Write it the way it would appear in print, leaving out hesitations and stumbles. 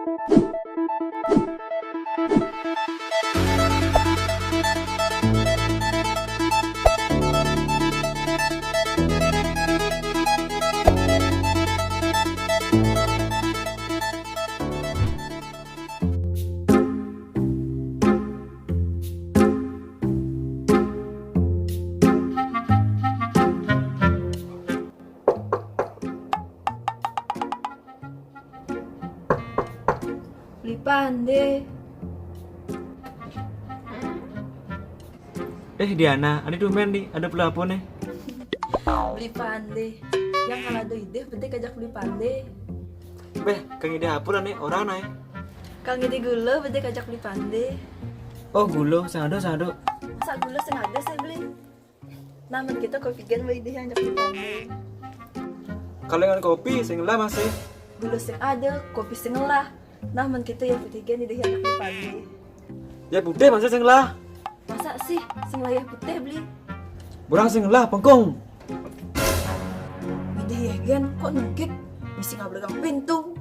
Beli pandai. Diana, ada domen nih, ada pelapon nih. Beli pandai. Yang kalau ada ide, penting kajak beli pandai. Kang ide apa nih orang naik? Kang ide gula, penting kajak beli pandai. Oh gulo, sado. Masa gula sengaja saya beli. Namun kita kopi gen beli ide yang kajak beli pandai. Kalengan kopi, singlah masih. Gula sing ada, kopi sing lah. Namun kita yang putih gen ide yang kajak beli pandai. Ya putih masih singlah. Masa sih sing layah putih beli? Burang singlah pengkong. Ide ya gen, kok nugik? Mesti ngabregang pintu.